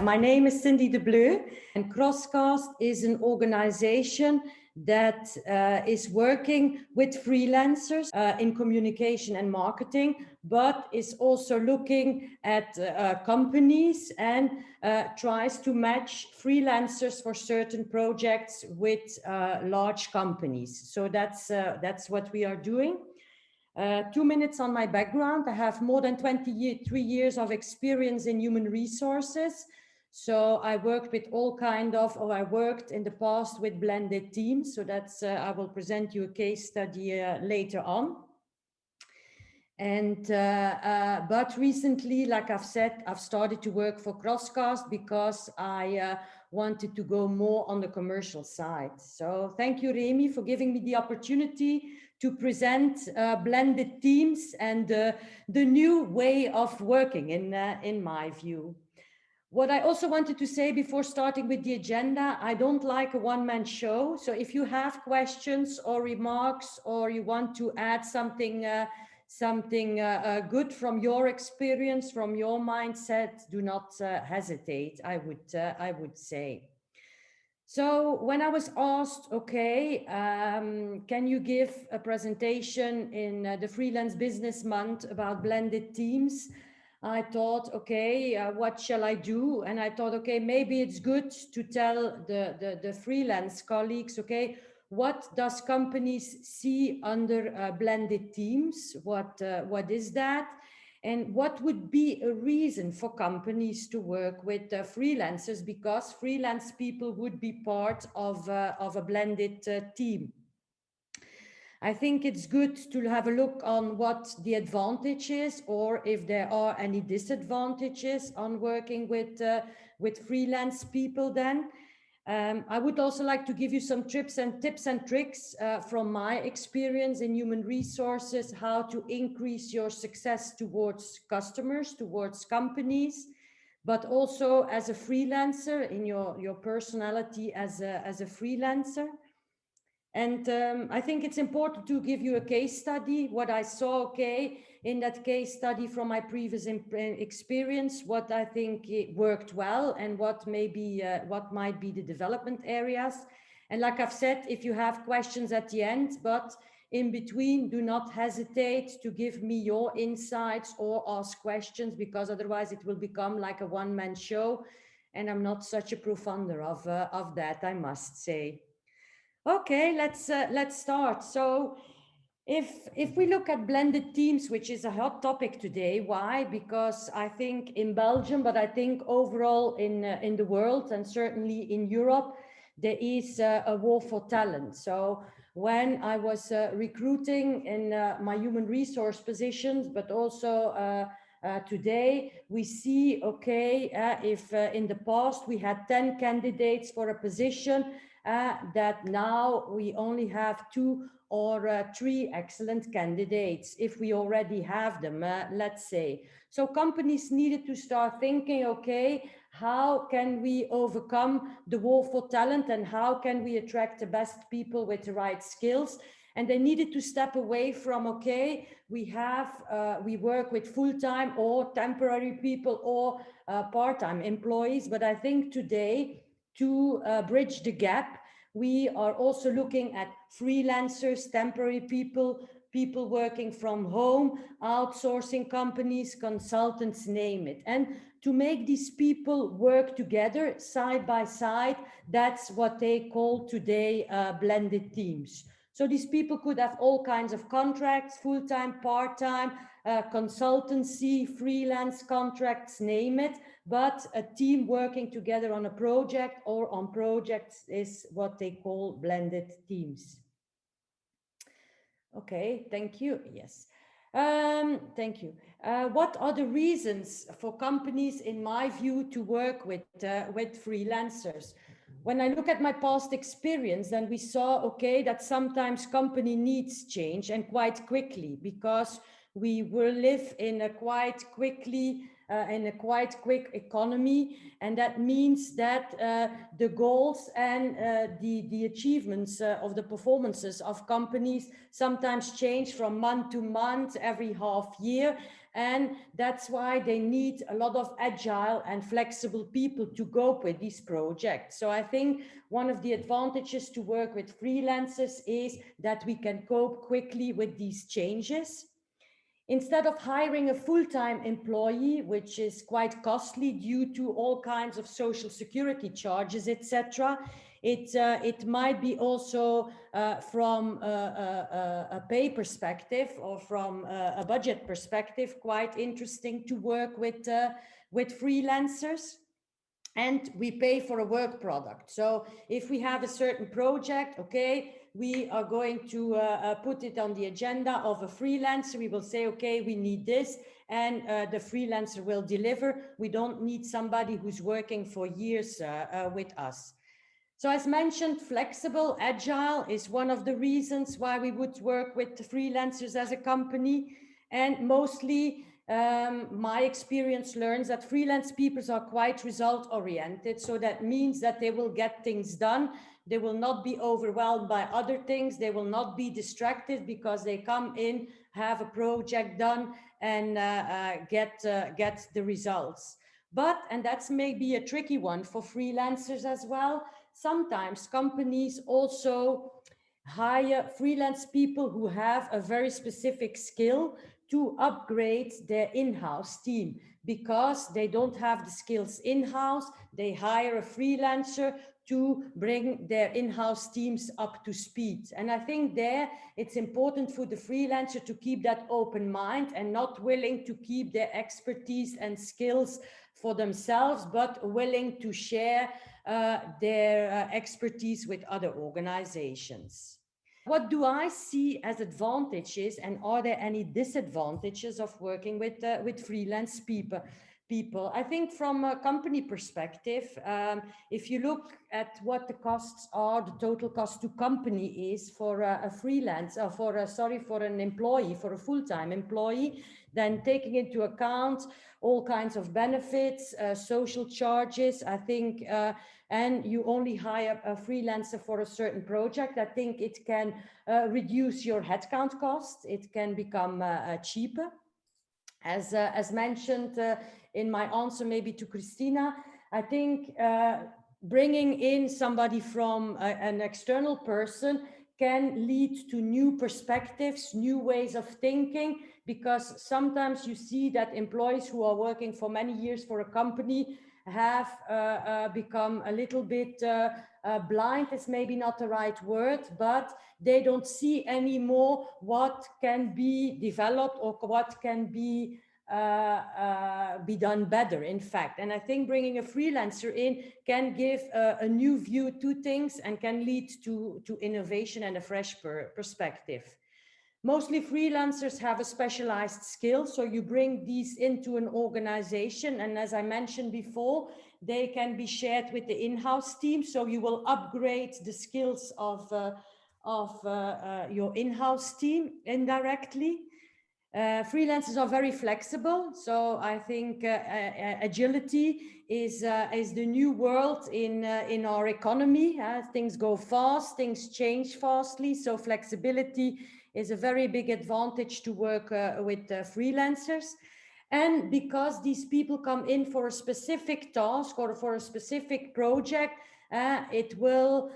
My name is Cindy de Bleu, and CrossCast is an organization that is working with freelancers in communication and marketing, but is also looking at companies and tries to match freelancers for certain projects with large companies. So that's what we are doing. 2 minutes on my background. I have more than 23 years of experience in human resources. So I worked with all kind of, or I worked in the past with blended teams. So that's, I will present you a case study later on. And, but recently, like I've said, I've started to work for CrossCast because I wanted to go more on the commercial side. So thank you, Remy, for giving me the opportunity to present blended teams and the new way of working in my view. What I also wanted to say before starting with the agenda, I don't like a one-man show. So if you have questions or remarks, or you want to add something good from your experience, from your mindset, do not hesitate, I would say. So when I was asked, okay, can you give a presentation in the Freelance Business Month about blended teams? I thought, okay, what shall I do? And I thought, okay, maybe it's good to tell the freelance colleagues, okay, what does companies see under blended teams? What is that? And what would be a reason for companies to work with freelancers, because freelance people would be part of a blended team. I think it's good to have a look on what the advantage is, or if there are any disadvantages on working with freelance people then. I would also like to give you some tips and tricks from my experience in human resources, how to increase your success towards customers, towards companies, but also as a freelancer, in your personality as a freelancer. And I think it's important to give you a case study, what I saw, okay, in that case study from my previous experience, what I think worked well and what might be the development areas. And like I've said, if you have questions at the end, but in between, do not hesitate to give me your insights or ask questions, because otherwise it will become like a one-man show. And I'm not such a profunder of that, I must say. Okay, let's start. So if we look at blended teams, which is a hot topic today, why? Because I think in Belgium, but I think overall in the world, and certainly in Europe, there is a war for talent. So when I was recruiting in my human resource positions, but also today, we see, okay, if in the past we had 10 candidates for a position, that now we only have 2 or 3 excellent candidates, if we already have them, let's say. So companies needed to start thinking, okay, how can we overcome the war for talent, and how can we attract the best people with the right skills? And they needed to step away from, okay, we work with full-time or temporary people or part-time employees. But I think today, to bridge the gap, we are also looking at freelancers, temporary people, people working from home, outsourcing companies, consultants, name it. And to make these people work together side by side, that's what they call today blended teams. So these people could have all kinds of contracts, full-time, part-time, consultancy, freelance contracts, name it. But a team working together on a project or on projects is what they call blended teams. Okay, thank you. Yes, thank you. What are the reasons for companies, in my view, to work with freelancers? When I look at my past experience, then we saw, okay, that sometimes company needs change, and quite quickly, because We will live in a quite quickly in a quite quick economy, and that means that the goals and the achievements of the performances of companies sometimes change from month to month, every half year, and that's why they need a lot of agile and flexible people to cope with these projects. So I think one of the advantages to work with freelancers is that we can cope quickly with these changes. Instead of hiring a full-time employee, which is quite costly due to all kinds of social security charges, etc., it might be also from a pay perspective or from a budget perspective quite interesting to work with freelancers. And we pay for a work product. So if we have a certain project, okay, we are going to put it on the agenda of a freelancer. We will say, okay, we need this, and the freelancer will deliver. We don't need somebody who's working for years with us. So as mentioned, flexible, agile is one of the reasons why we would work with the freelancers as a company. And mostly my experience learns that freelance people are quite result oriented. So that means that they will get things done. They will not be overwhelmed by other things. They will not be distracted because they come in, have a project done, and get the results. But, and that's maybe a tricky one for freelancers as well, sometimes companies also hire freelance people who have a very specific skill to upgrade their in-house team, because they don't have the skills in-house. They hire a freelancer to bring their in-house teams up to speed. And I think there it's important for the freelancer to keep that open mind and not willing to keep their expertise and skills for themselves, but willing to share their expertise with other organizations. What do I see as advantages, and are there any disadvantages of working with freelance people? I think from a company perspective, if you look at what the costs are, the total cost to company is for a freelance, or for an employee, for a full-time employee, then taking into account all kinds of benefits, social charges, I think, and you only hire a freelancer for a certain project, I think it can reduce your headcount costs. It can become cheaper. As mentioned in my answer maybe to Christina, I think bringing in somebody from an external person can lead to new perspectives, new ways of thinking, because sometimes you see that employees who are working for many years for a company have become a little bit blind, is maybe not the right word, but they don't see anymore what can be developed or what can be done better, in fact. And I think bringing a freelancer in can give a new view to things and can lead to innovation and a fresh perspective. Mostly freelancers have a specialized skill, so you bring these into an organization, and as I mentioned before, they can be shared with the in-house team, so you will upgrade the skills of your in-house team indirectly. Freelancers are very flexible, so I think agility is the new world in our economy. Things go fast, things change fastly, so flexibility is a very big advantage to work with freelancers. And because these people come in for a specific task or for a specific project, it will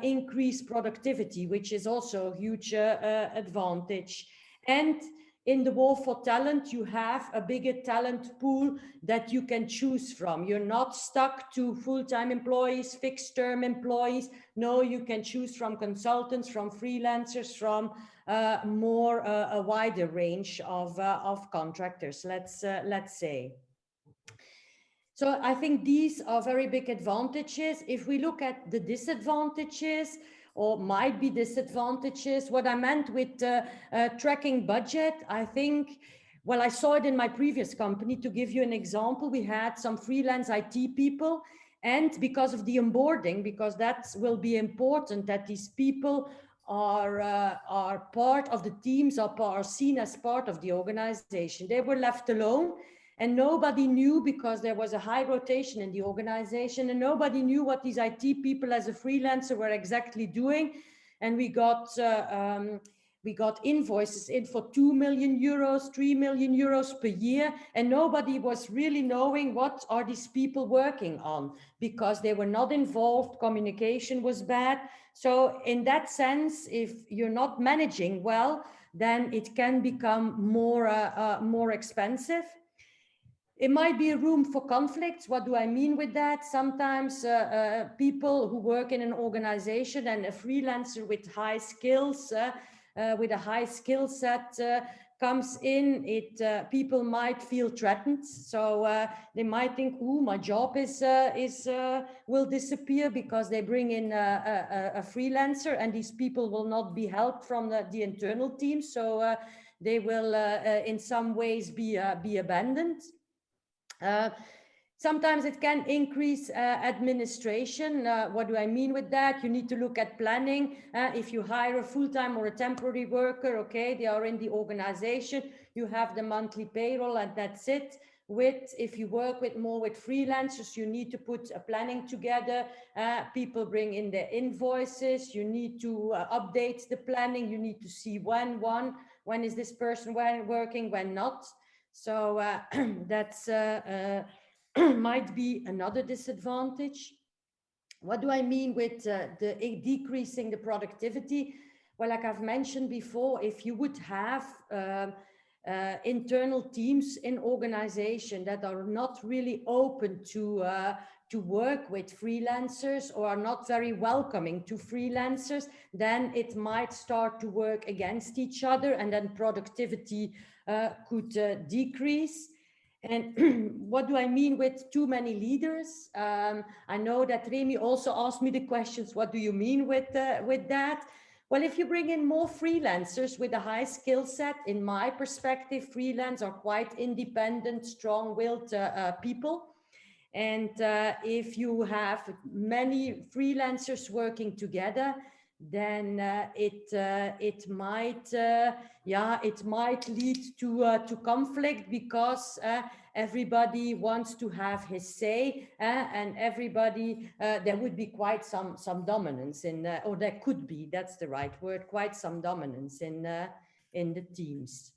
increase productivity, which is also a huge advantage. And in the war for talent, you have a bigger talent pool that you can choose from. You're not stuck to full-time employees, fixed-term employees. No, you can choose from consultants, from freelancers, from a wider range of contractors, let's say. So I think these are very big advantages. If we look at the disadvantages, or might be disadvantages, what I meant with tracking budget, I think, well, I saw it in my previous company. To give you an example, we had some freelance IT people, and because of the onboarding, because that will be important, that these people are part of the teams, are seen as part of the organization. They were left alone, and nobody knew, because there was a high rotation in the organization, and nobody knew what these IT people as a freelancer were exactly doing. And we got invoices in for 2 million euros, 3 million euros per year, and nobody was really knowing what are these people working on, because they were not involved, communication was bad. So in that sense, if you're not managing well, then it can become more expensive. It might be a room for conflicts. What do I mean with that? Sometimes people who work in an organization and a freelancer with high skills, with a high skill set comes in, people might feel threatened. So they might think, "Oh, my job will disappear because they bring in a freelancer, and these people will not be helped from the internal team. So they will, in some ways, be abandoned." Sometimes it can increase administration. What do I mean with that? You need to look at planning. If you hire a full-time or a temporary worker, okay, they are in the organization, you have the monthly payroll, and that's it. If you work more with freelancers, you need to put a planning together. People bring in their invoices. You need to update the planning. You need to see when is this person working, when not. So that's might be another disadvantage. What do I mean with decreasing the productivity? Well, like I've mentioned before, if you would have internal teams in organization that are not really open to work with freelancers, or are not very welcoming to freelancers, then it might start to work against each other, and then productivity could decrease. And what do I mean with too many leaders? I know that Remy also asked me the questions, what do you mean with that? Well, if you bring in more freelancers with a high skill set, in my perspective, freelance are quite independent, strong-willed people. And if you have many freelancers working together, then it might lead to conflict, because everybody wants to have his say, and everybody there would be quite some dominance in, or there could be, that's the right word, quite some dominance in the teams.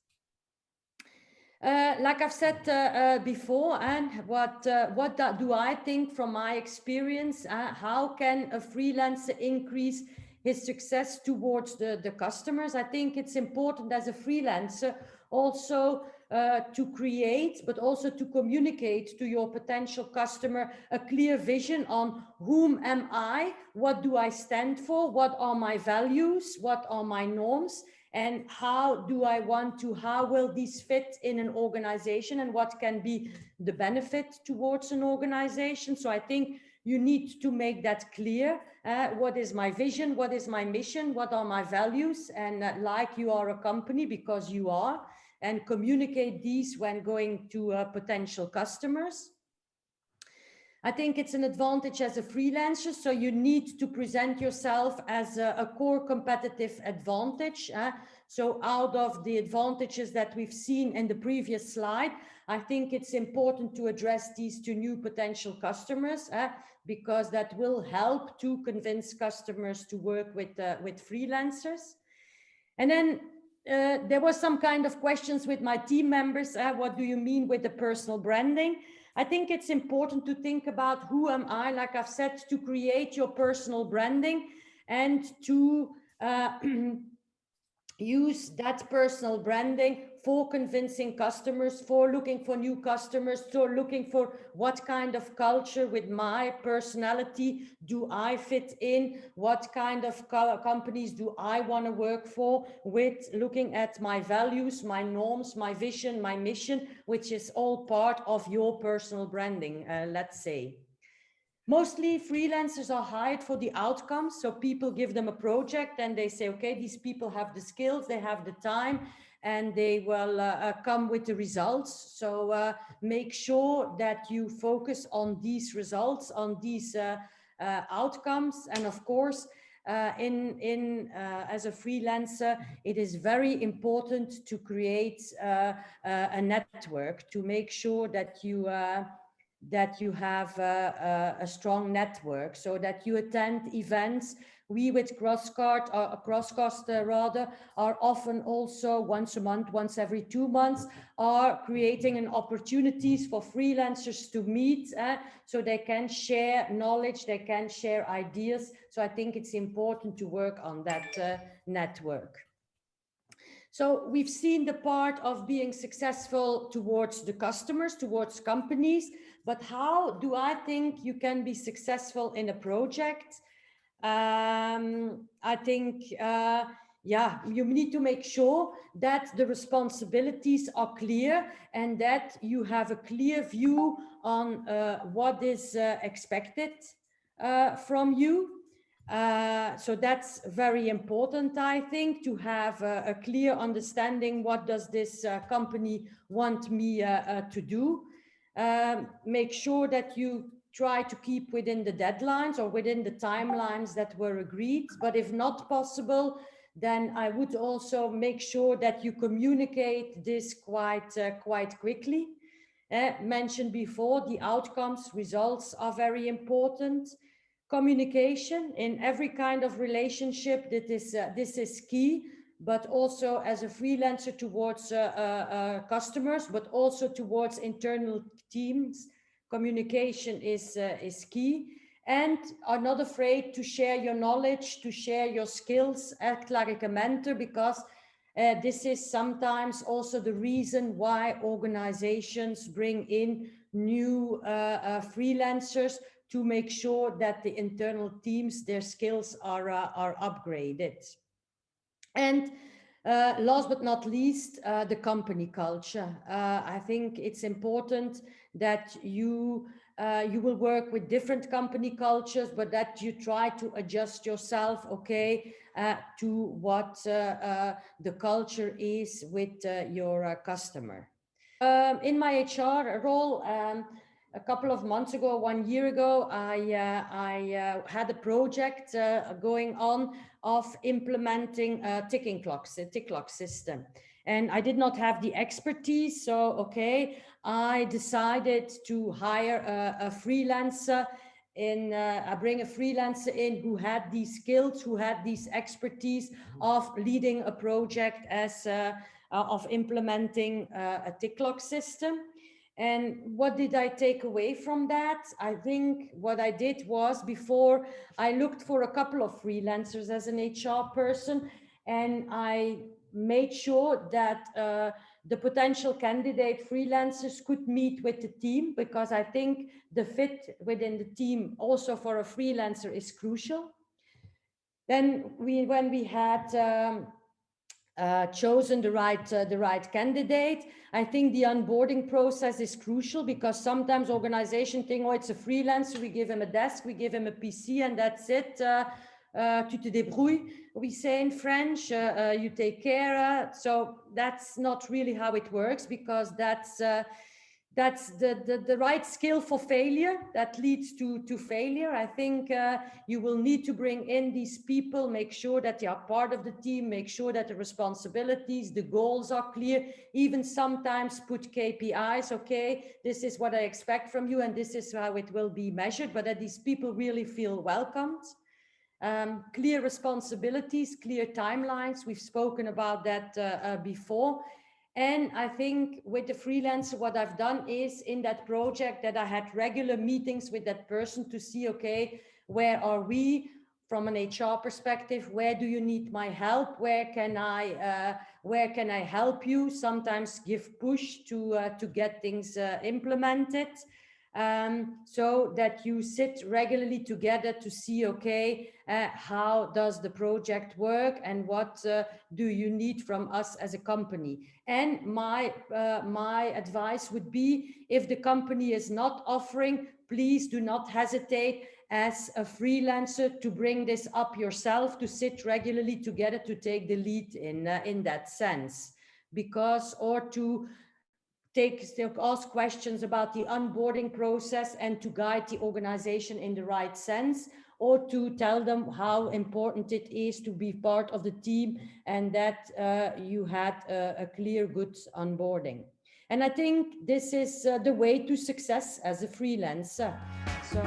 Like I've said before, and what do I think from my experience? How can a freelancer increase his success towards the customers? I think it's important as a freelancer also to create, but also to communicate to your potential customer a clear vision on whom am I, what do I stand for, what are my values, what are my norms, and how will these fit in an organization, and what can be the benefit towards an organization. So I think you need to make that clear. What is my vision? What is my mission? What are my values? And like you are a company, because you are, and communicate these when going to potential customers. I think it's an advantage as a freelancer, so you need to present yourself as a core competitive advantage. So out of the advantages that we've seen in the previous slide, I think it's important to address these to new potential customers, because that will help to convince customers to work with freelancers. And then there was some kind of questions with my team members. What do you mean with the personal branding? I think it's important to think about who am I, like I've said, to create your personal branding, and to use that personal branding for convincing customers, for looking for new customers, for looking for what kind of culture with my personality do I fit in, what kind of companies do I want to work for, with looking at my values, my norms, my vision, my mission, which is all part of your personal branding, let's say. Mostly freelancers are hired for the outcomes. So people give them a project and they say, okay, these people have the skills, they have the time, and they will come with the results. So make sure that you focus on these results, on these outcomes. And of course, as a freelancer, it is very important to create a network, to make sure that you have a strong network, so that you attend events. We with CrossCast rather, are often also once a month, once every 2 months, are creating an opportunities for freelancers to meet, so they can share knowledge, they can share ideas. So I think it's important to work on that network. So we've seen the part of being successful towards the customers, towards companies, but how do I think you can be successful in a project? I think, yeah, you need to make sure that the responsibilities are clear and that you have a clear view on what is expected from you. So that's very important, I think, to have a clear understanding. What does this company want me to do? Make sure that you try to keep within the deadlines or within the timelines that were agreed. But if not possible, then I would also make sure that you communicate this quite quickly. Mentioned before, the outcomes, results are very important. Communication in every kind of relationship, this is key, but also as a freelancer towards customers, but also towards internal teams. Communication is key. And are not afraid to share your knowledge, to share your skills, act like a mentor, because this is sometimes also the reason why organizations bring in new freelancers, to make sure that the internal teams, their skills are upgraded. And last but not least, the company culture. I think it's important that you will work with different company cultures, but that you try to adjust yourself, okay, to what the culture is with your customer. In my HR role, a couple of months ago, 1 year ago, I had a project going on of implementing a tick clock system. And I did not have the expertise, so okay, I decided to hire a freelancer. I bring a freelancer in who had these skills, who had these expertise of leading a project of implementing a tick clock system. And what did I take away from that? I think what I did was, before, I looked for a couple of freelancers as an HR person, and I made sure that the potential candidate freelancers could meet with the team, because I think the fit within the team also for a freelancer is crucial. Then when we had chosen the right candidate, I think the onboarding process is crucial, because sometimes organizations think, oh, it's a freelancer, we give him a desk, we give him a PC, and that's it. Tu te débrouilles, we say in French, you take care. So that's not really how it works, because that's the right skill for failure that leads to failure. I think you will need to bring in these people, make sure that they are part of the team, make sure that the responsibilities, the goals are clear, even sometimes put KPIs. Okay, this is what I expect from you, and this is how it will be measured, but that these people really feel welcomed. Clear responsibilities, clear timelines. We've spoken about that before. And I think with the freelancer, what I've done is, in that project, that I had regular meetings with that person to see, okay, where are we from an HR perspective? Where do you need my help? Where can I help you? Sometimes give push to get things implemented. So that you sit regularly together to see, okay, how does the project work, and what do you need from us as a company? And my advice would be, if the company is not offering, please do not hesitate as a freelancer to bring this up yourself, to sit regularly together, to take the lead in that sense, because, or to ask questions about the onboarding process and to guide the organization in the right sense, or to tell them how important it is to be part of the team, and that you had a clear, good onboarding. And I think this is the way to success as a freelancer. So